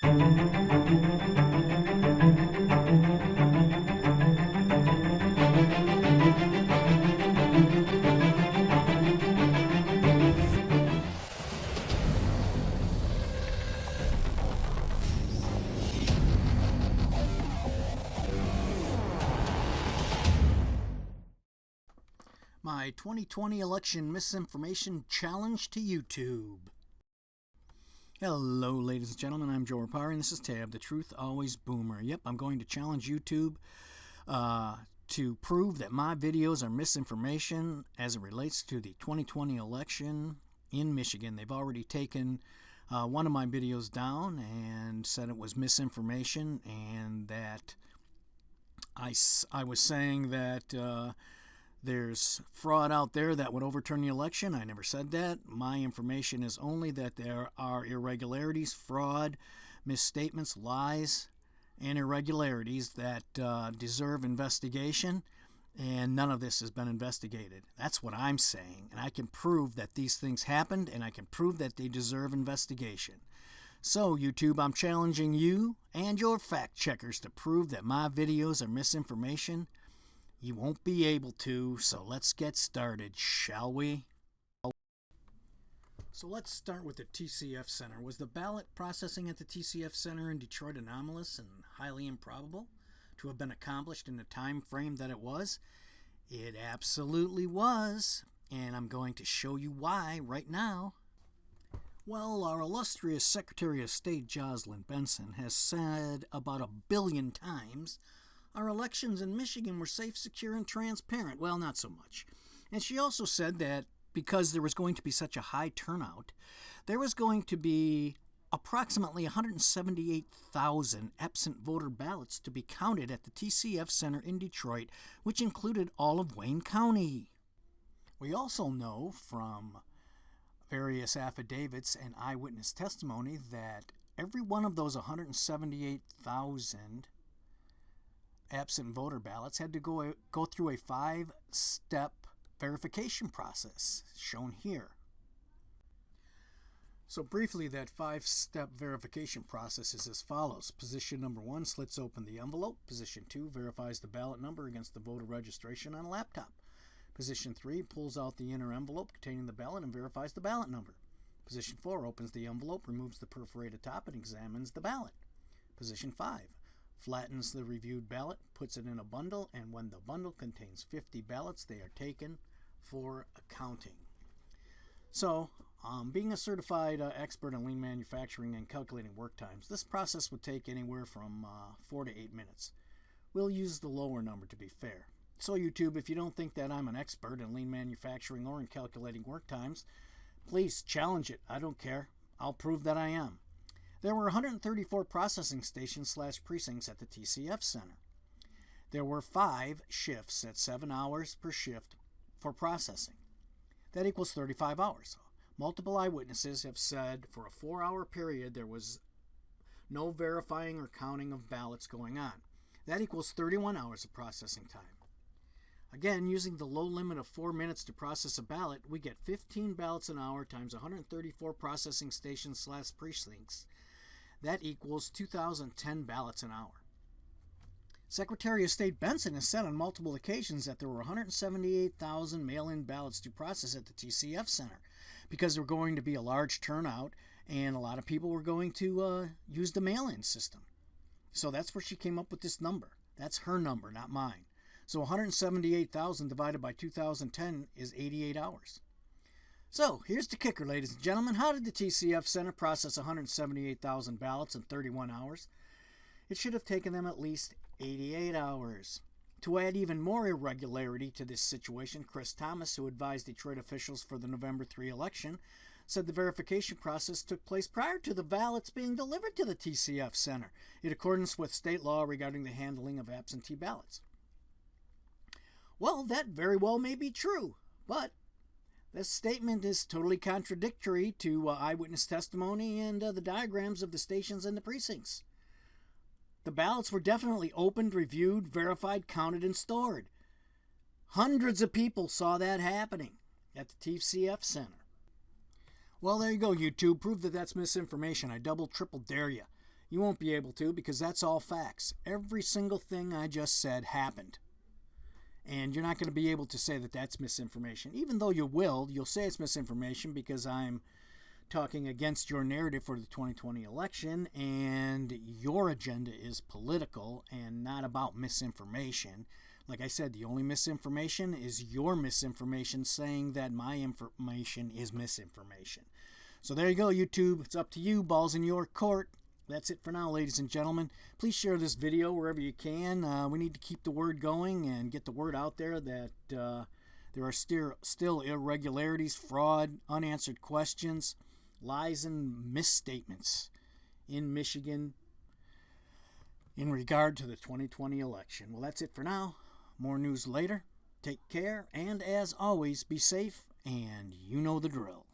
My 2020 election misinformation challenge to YouTube. Hello, ladies and gentlemen. I'm Joe Rapari, and this is Tab, the Truth Always Boomer. Yep, I'm going to challenge YouTube to prove that my videos are misinformation as it relates to the 2020 election in Michigan. They've already taken one of my videos down and said it was misinformation, and that I was saying that there's fraud out there that would overturn the election. I never said that. My information is only that there are irregularities, fraud, misstatements, lies, and irregularities that deserve investigation, and none of this has been investigated. That's what I'm saying, and I can prove that these things happened, and I can prove that they deserve investigation. So, YouTube, I'm challenging you and your fact checkers to prove that my videos are misinformation. You won't be able to, so let's get started, shall we? So let's start with the TCF Center. Was the ballot processing at the TCF Center in Detroit anomalous and highly improbable to have been accomplished in the time frame that it was? It absolutely was, and I'm going to show you why right now. Well, our illustrious Secretary of State Jocelyn Benson has said about 1 billion times our elections in Michigan were safe, secure, and transparent. Well, not so much. And she also said that because there was going to be such a high turnout, there was going to be approximately 178,000 absent voter ballots to be counted at the TCF Center in Detroit, which included all of Wayne County. We also know from various affidavits and eyewitness testimony that every one of those 178,000 absent voter ballots had to go through a 5-step verification process, shown here. So briefly, that 5-step verification process is as follows. Position number 1 slits open the envelope. Position 2 verifies the ballot number against the voter registration on a laptop. Position 3 pulls out the inner envelope containing the ballot and verifies the ballot number. Position 4 opens the envelope, removes the perforated top, and examines the ballot. Position 5 flattens the reviewed ballot, puts it in a bundle, and when the bundle contains 50 ballots, they are taken for accounting. So, being a certified expert in lean manufacturing and calculating work times, this process would take anywhere from 4 to 8 minutes. We'll use the lower number to be fair. So, YouTube, if you don't think that I'm an expert in lean manufacturing or in calculating work times, please challenge it. I don't care. I'll prove that I am. There were 134 processing stations / precincts at the TCF Center. There were 5 shifts at 7 hours per shift for processing. That equals 35 hours. Multiple eyewitnesses have said for a 4-hour period there was no verifying or counting of ballots going on. That equals 31 hours of processing time. Again, using the low limit of 4 minutes to process a ballot, we get 15 ballots an hour times 134 processing stations / precincts. That equals 2,010 ballots an hour. Secretary of State Benson has said on multiple occasions that there were 178,000 mail-in ballots to process at the TCF Center because there were going to be a large turnout and a lot of people were going to use the mail-in system. So that's where she came up with this number. That's her number, not mine. So 178,000 divided by 2,010 is 88 hours. So, here's the kicker, ladies and gentlemen. How did the TCF Center process 178,000 ballots in 31 hours? It should have taken them at least 88 hours. To add even more irregularity to this situation, Chris Thomas, who advised Detroit officials for the November 3 election, said the verification process took place prior to the ballots being delivered to the TCF Center, in accordance with state law regarding the handling of absentee ballots. Well, that very well may be true, but this statement is totally contradictory to eyewitness testimony and the diagrams of the stations and the precincts. The ballots were definitely opened, reviewed, verified, counted, and stored. Hundreds of people saw that happening at the TCF Center. Well, there you go, YouTube. Prove that that's misinformation. I double, triple dare you. You won't be able to, because that's all facts. Every single thing I just said happened. And you're not going to be able to say that that's misinformation. Even though you'll say it's misinformation because I'm talking against your narrative for the 2020 election, and your agenda is political and not about misinformation. Like I said, the only misinformation is your misinformation saying that my information is misinformation. So there you go, YouTube. It's up to you. Ball's in your court. That's it for now, ladies and gentlemen. Please share this video wherever you can. We need to keep the word going and get the word out there that there are still irregularities, fraud, unanswered questions, lies and misstatements in Michigan in regard to the 2020 election. Well, that's it for now. More news later. Take care, and as always, be safe, and you know the drill.